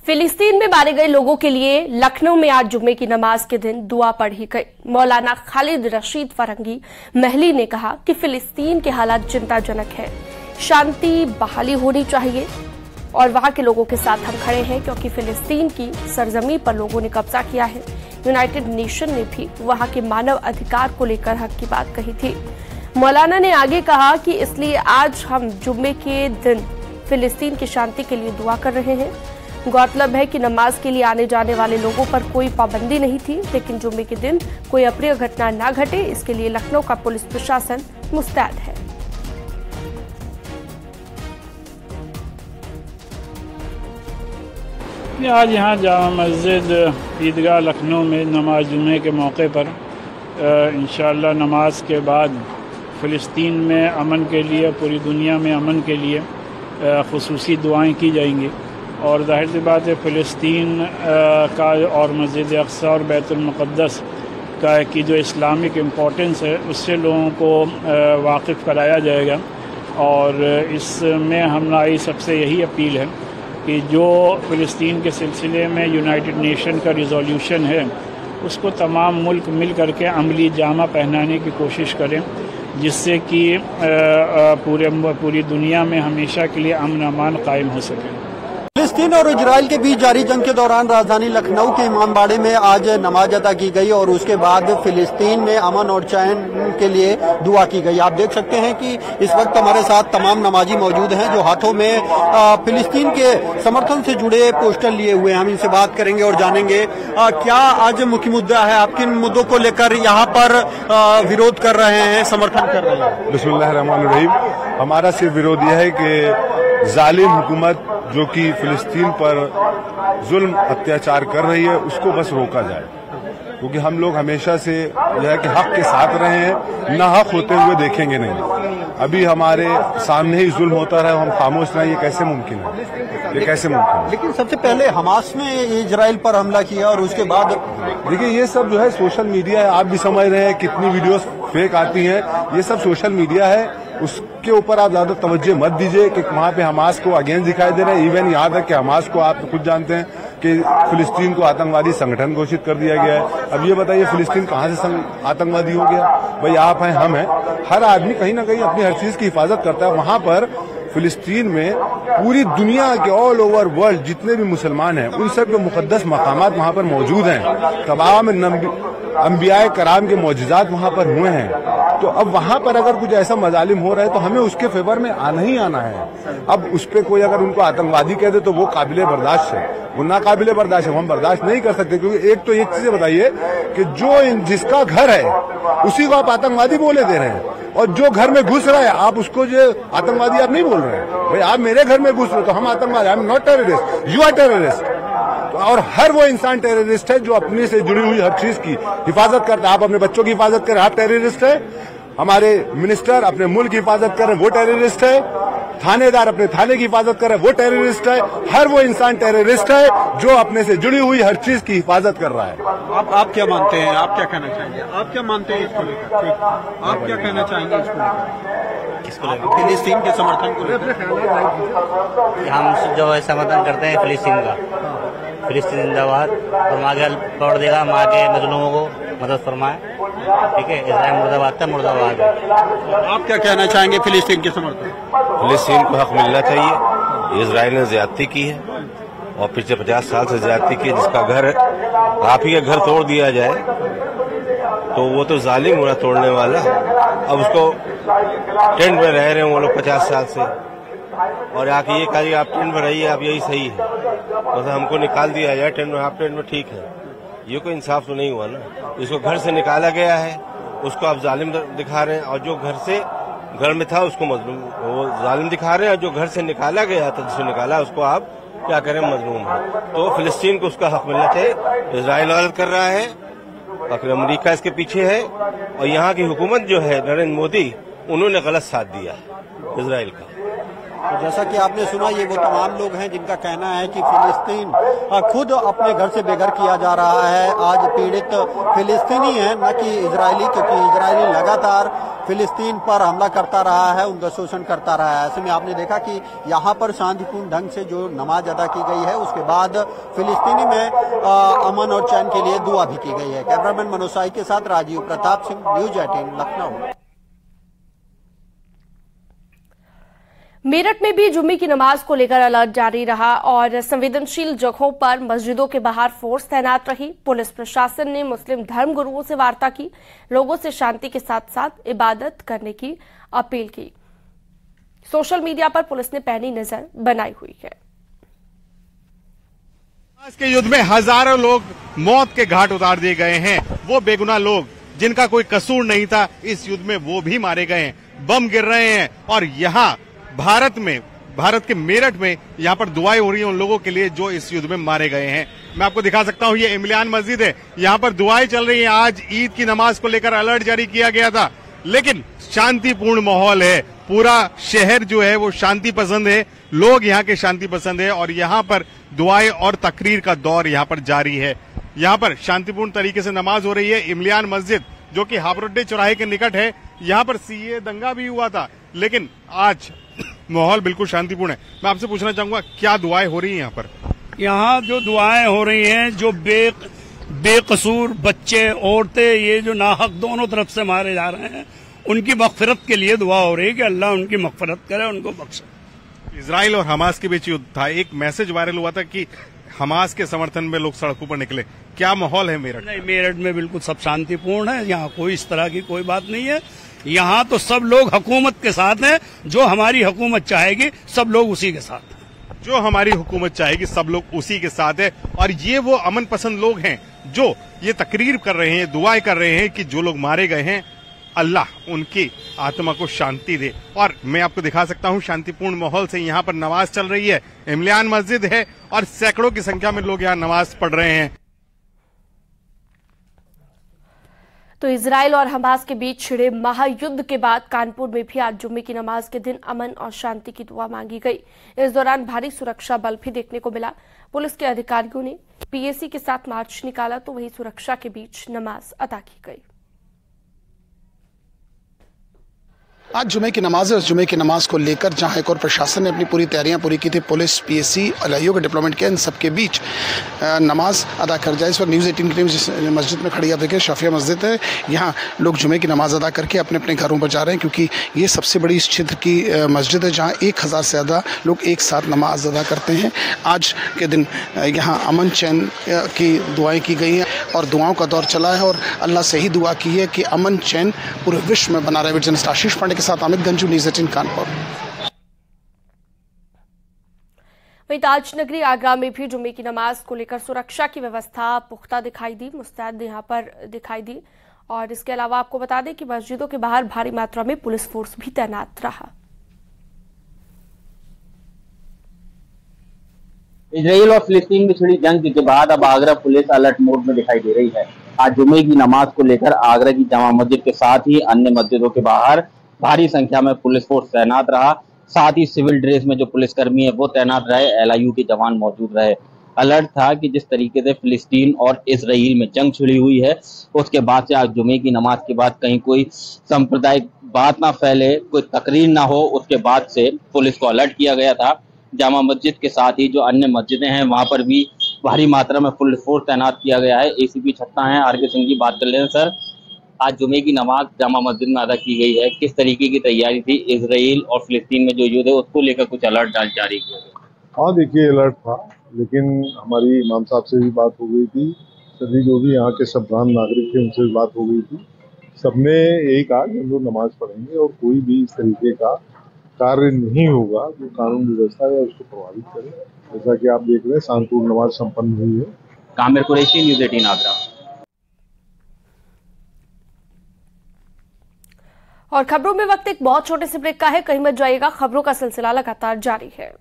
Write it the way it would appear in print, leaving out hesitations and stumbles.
फिलिस्तीन में मारे गए लोगों के लिए लखनऊ में आज जुम्मे की नमाज के दिन दुआ पढ़ी गई। मौलाना खालिद रशीद फरंगी महली ने कहा कि फिलिस्तीन के हालात चिंताजनक है, शांति बहाली होनी चाहिए और वहां के लोगों के साथ हम खड़े हैं क्योंकि फिलिस्तीन की सरजमी पर लोगों ने कब्जा किया है। यूनाइटेड नेशन ने भी वहां के मानव अधिकार को लेकर हक की बात कही थी। मौलाना ने आगे कहा कि इसलिए आज हम जुम्मे के दिन फिलिस्तीन की शांति के लिए दुआ कर रहे हैं। गौरतलब है कि नमाज के लिए आने जाने वाले लोगों पर कोई पाबंदी नहीं थी, लेकिन जुम्मे के दिन कोई अप्रिय घटना न घटे इसके लिए लखनऊ का पुलिस प्रशासन मुस्तैद है। आज यहाँ जामा मस्जिद ईदगाह लखनऊ में नमाज जुम्मे के मौके पर इंशाअल्लाह नमाज के बाद फ़िलिस्तीन में अमन के लिए, पूरी दुनिया में अमन के लिए ख़ुसूसी दुआएं की जाएंगी। और ज़ाहिर सी बात है फ़िलिस्तीन का और मस्जिद अक़सा और बैतुल मुक़द्दस का की जो इस्लामिक इम्पोर्टेंस है उससे लोगों को वाकिफ़ कराया जाएगा। और इसमें हमारी सबसे यही अपील है कि जो फ़िलिस्तीन के सिलसिले में यूनाइटेड नेशन का रिज़ोल्यूशन है उसको तमाम मुल्क मिल करके अमली जामा पहनाने की कोशिश करें, जिससे कि पूरी दुनिया में हमेशा के लिए अमन अमान कायम हो सके। फिलिस्तीन और इजराइल के बीच जारी जंग के दौरान राजधानी लखनऊ के इमामबाड़े में आज नमाज अदा की गई और उसके बाद फिलिस्तीन में अमन और चैन के लिए दुआ की गई। आप देख सकते हैं कि इस वक्त हमारे साथ तमाम नमाजी मौजूद हैं जो हाथों में फिलिस्तीन के समर्थन से जुड़े पोस्टर लिए हुए हैं। हम इनसे बात करेंगे और जानेंगे क्या आज मुख्य मुद्दा है, आप किन मुद्दों को लेकर यहाँ पर विरोध कर रहे हैं, समर्थन कर रहे हैं। बिस्मिल्लाहिर्रहमानिर्रहीम। हमारा सिर्फ विरोध यह है कि जालिम हुकूमत जो कि फिलिस्तीन पर जुल्म अत्याचार कर रही है उसको बस रोका जाए, क्योंकि हम लोग हमेशा से यह है कि हक के साथ रहे हैं, ना हक होते हुए देखेंगे नहीं। अभी हमारे सामने ही जुल्म होता रहा, हम खामोश रहें, ये कैसे मुमकिन है, ये कैसे मुमकिन है। लेकिन सबसे पहले हमास ने इजराइल पर हमला किया और उसके बाद देखिए ये सब जो है सोशल मीडिया है, आप भी समझ रहे हैं कितनी वीडियोस फेक आती हैं, ये सब सोशल मीडिया है, उसके ऊपर आप ज्यादा तवज्जो मत दीजिए कि वहाँ पे हमास को अगेंस्ट दिखाई दे रहे हैं। इवन यहाँ तक कि हमास को आप खुद जानते हैं कि फिलिस्तीन को आतंकवादी संगठन घोषित कर दिया गया है। अब ये बताइए फिलिस्तीन कहाँ से आतंकवादी हो गया? भाई आप हैं, हम हैं, हर आदमी कहीं ना कहीं अपनी हर चीज की हिफाजत करता है। वहाँ पर फिलिस्तीन में पूरी दुनिया के ऑल ओवर वर्ल्ड जितने भी मुसलमान हैं उन सब के मुकद्दस मकामात वहाँ पर मौजूद हैं। तमाम अंबियाए कराम के मौजूदात वहाँ पर हुए हैं। तो अब वहाँ पर अगर कुछ ऐसा मजालिम हो रहा है तो हमें उसके फेवर में आना ही आना है। अब उस पर कोई अगर उनको आतंकवादी कह दे तो वो काबिले बर्दाश्त है, वो नाकाबिले बर्दाश्त है, हम बर्दाश्त नहीं कर सकते। क्योंकि एक तो एक चीज बताइए कि जो जिसका घर है उसी को आप आतंकवादी बोले दे रहे हैं, और जो घर में घुस रहा है आप उसको जो आतंकवादी आप नहीं बोल रहे हैं। भाई आप मेरे घर में घुस रहे तो हम आतंकवादी, I am not terrorist, you are terrorist. और हर वो इंसान टेररिस्ट है जो अपने से जुड़ी हुई हर चीज की हिफाजत करता है। आप अपने बच्चों की हिफाजत करें, आप टेररिस्ट है। हमारे मिनिस्टर अपने मुल्क की हिफाजत करें, वो टेररिस्ट है। थानेदार अपने थाने की हिफाजत करें, वो टेररिस्ट है। हर वो इंसान टेररिस्ट है जो अपने से जुड़ी हुई हर चीज की हिफाजत कर रहा है। आप क्या मानते हैं, आप क्या कहना चाहेंगे, आप क्या मानते हैं इसको लेकर, आप क्या कहना चाहेंगे इसको लेकर, फिलिस्तीन के समर्थन को लेकर? हम जो है समर्थन करते हैं फिलिस्तीन का, फिलिस्तीन जिंदाबाद, और माँ के तोड़ देगा, माँ के मजलूमों को मदद फरमाए, ठीक है। इजराइल मुर्दाबाद था, मुर्दाबाद है। आप क्या कहना चाहेंगे फिलिस्तीन के समर्थन? फिलिस्तीन को हक मिलना चाहिए। इजराइल ने ज्यादती की है और पिछले 50 साल से ज्यादती की है। जिसका घर आप ही का घर तोड़ दिया जाए तो वो तो जालिम हुआ तोड़ने वाला। अब उसको टेंट में रह रहे हैं वो लोग 50 साल से, और आके ये कहिए आप टेंट में रहिए, आप यही सही है, मतलब हमको निकाल दिया जाए टेंट में, आप टेंट में ठीक है। ये कोई इंसाफ तो नहीं हुआ ना। इसको घर से निकाला गया है, उसको आप जालिम दिखा रहे हैं, और जो घर में था उसको मजलूम, वो जालिम दिखा रहे हैं, और जो घर से निकाला गया था, जिसको निकाला उसको आप क्या करें, मजलूम है। तो फिलिस्तीन को उसका हक मिलना चाहिए। इजराइल गलत कर रहा है, आखिर अमेरिका इसके पीछे है, और यहाँ की हुकूमत जो है नरेंद्र मोदी, उन्होंने गलत साथ दिया है इजराइल का। तो जैसा कि आपने सुना, ये वो तमाम लोग हैं जिनका कहना है कि फिलिस्तीन खुद अपने घर से बेघर किया जा रहा है। आज पीड़ित फिलिस्तीनी है, न कि इजरायली, क्योंकि इजरायली लगातार फिलिस्तीन पर हमला करता रहा है, उनका शोषण करता रहा है। ऐसे में आपने देखा कि यहाँ पर शांतिपूर्ण ढंग से जो नमाज अदा की गई है, उसके बाद फिलिस्तीनी में अमन और चैन के लिए दुआ भी की गई है। कैमरामैन मनोज साई के साथ राजीव प्रताप सिंह, न्यूज 18 लखनऊ। मेरठ में भी जुम्मे की नमाज को लेकर अलर्ट जारी रहा और संवेदनशील जगहों पर मस्जिदों के बाहर फोर्स तैनात रही। पुलिस प्रशासन ने मुस्लिम धर्म गुरुओं से वार्ता की, लोगों से शांति के साथ साथ इबादत करने की अपील की। सोशल मीडिया पर पुलिस ने पैनी नजर बनाई हुई है। आज के युद्ध में हजारों लोग मौत के घाट उतार दिए गए हैं। वो बेगुनाह लोग जिनका कोई कसूर नहीं था, इस युद्ध में वो भी मारे गए हैं। बम गिर रहे हैं और यहाँ भारत के मेरठ में यहाँ पर दुआएं हो रही हैं उन लोगों के लिए जो इस युद्ध में मारे गए हैं। मैं आपको दिखा सकता हूँ, ये इमलियान मस्जिद है, यहाँ पर दुआएं चल रही हैं। आज ईद की नमाज को लेकर अलर्ट जारी किया गया था, लेकिन शांतिपूर्ण माहौल है। पूरा शहर जो है वो शांति पसंद है, लोग यहाँ के शांति पसंद है और यहाँ पर दुआएं और तकरीर का दौर यहाँ पर जारी है। यहाँ पर शांतिपूर्ण तरीके से नमाज हो रही है। इमलियान मस्जिद जो कि हाबरोड्डे चौराहे के निकट है, यहाँ पर सीए दंगा भी हुआ था, लेकिन आज माहौल बिल्कुल शांतिपूर्ण है। मैं आपसे पूछना चाहूंगा, क्या दुआएं हो रही हैं यहाँ पर? यहाँ जो दुआएं हो रही हैं, जो बेकसूर बच्चे, औरतें, ये जो नाहक दोनों तरफ से मारे जा रहे हैं, उनकी मगफिरत के लिए दुआ हो रही है कि अल्लाह उनकी मगफिरत करे, उनको बख्शे। इजराइल और हमास के बीच युद्ध था, एक मैसेज वायरल हुआ था कि हमास के समर्थन में लोग सड़कों पर निकले। क्या माहौल है मेरठ? नहीं, मेरठ में बिल्कुल सब शांतिपूर्ण है। यहाँ कोई इस तरह की कोई बात नहीं है। यहाँ तो सब लोग हुकूमत के साथ हैं, जो हमारी हुकूमत चाहेगी सब लोग उसी के साथ हैं। जो हमारी हुकूमत चाहेगी सब लोग उसी के साथ है। और ये वो अमन पसंद लोग हैं जो ये तकरीर कर रहे हैं, दुआएं कर रहे हैं कि जो लोग मारे गए हैं अल्लाह उनकी आत्मा को शांति दे। और मैं आपको दिखा सकता हूँ, शांतिपूर्ण माहौल से यहाँ पर नमाज चल रही है। इमलियान मस्जिद है और सैकड़ों की संख्या में लोग यहाँ नमाज पढ़ रहे हैं। तो इजराइल और हमास के बीच छिड़े महायुद्ध के बाद कानपुर में भी आज जुम्मे की नमाज के दिन अमन और शांति की दुआ मांगी गई। इस दौरान भारी सुरक्षा बल भी देखने को मिला। पुलिस के अधिकारियों ने पीएसी के साथ मार्च निकाला तो वहीं सुरक्षा के बीच नमाज अदा की गई। आज जुमे की नमाज है। उस जुमे की नमाज को लेकर जहां एक और प्रशासन ने अपनी पूरी तैयारियां पूरी की थी, पुलिस, पीएससी, एलआईओ के डिप्लोमेंट किया, इन सबके बीच नमाज अदा कर जाए। इस वक्त न्यूज़ 18 की टीम जिस मस्जिद में खड़ी, आप देखिए शाफिया मस्जिद है, यहाँ लोग जुमे की नमाज अदा करके अपने अपने घरों पर जा रहे हैं, क्योंकि ये सबसे बड़ी इस क्षेत्र की मस्जिद है जहाँ 1000 से ज़्यादा लोग एक साथ नमाज अदा करते हैं। आज के दिन यहाँ अमन चैन की दुआएँ की गई हैं और दुआओं का दौर चला है और अल्लाह से ही दुआ की है कि अमन चैन पूरे विश्व में बना रहे। जर्नलिस्ट आशीष पांडे के साथ अमित गंजू, न्यूज़ 18 कानपुर। वहीं ताजनगरी आगरा में भी जुम्मे की नमाज को लेकर सुरक्षा की व्यवस्था पुख्ता दिखाई दी, मुस्तैद यहाँ पर दिखाई दी। और इसके अलावा आपको बता दें कि मस्जिदों के बाहर भारी मात्रा में पुलिस फोर्स भी तैनात रहा। इजराइल और फिलिस्तीन में छिड़ी जंग के बाद अब आगरा पुलिस अलर्ट मोड में दिखाई दे रही है। आज जुम्मे की नमाज को लेकर आगरा की जामा मस्जिद के साथ ही अन्य मस्जिदों के बाहर भारी संख्या में पुलिस फोर्स तैनात रहा। साथ ही सिविल ड्रेस में जो पुलिसकर्मी है वो तैनात रहे, एलआईयू के जवान मौजूद रहे। अलर्ट था कि जिस तरीके से फिलिस्तीन और इजराइल में जंग छिड़ी हुई है, उसके बाद से आज जुमे की नमाज के बाद कहीं कोई सांप्रदायिक बात ना फैले, कोई तकरीर ना हो, उसके बाद से पुलिस को अलर्ट किया गया था। जामा मस्जिद के साथ ही जो अन्य मस्जिदें हैं वहां पर भी भारी मात्रा में पुलिस फोर्स तैनात किया गया है। एसीपी छत्ता हैं आरके सिंह जी, बात कर ले सर। आज जुमे की नमाज जामा मस्जिद में अदा की गई है, किस तरीके की तैयारी थी? इजराइल और फिलिस्तीन में जो युद्ध है उसको लेकर कुछ अलर्ट जारी किया गया? हाँ देखिए, अलर्ट था, लेकिन हमारी इमाम साहब से भी बात हो गई थी, सभी जो भी यहाँ के सभ्रांत नागरिक थे उनसे भी बात हो गई थी। सबने यही कहा कि हम लोग नमाज पढ़ेंगे और कोई भी इस तरीके का कार्य नहीं होगा जो कानून व्यवस्था है उसको प्रभावित करे। जैसा कि आप देख रहे हैं, शांतिपूर्ण नमाज संपन्न हुई है। कामिर कुरैशी, न्यूज़ 18 आगरा। और खबरों में वक्त एक बहुत छोटे से ब्रेक का है, कहीं मत जाइएगा, खबरों का सिलसिला लगातार जारी है।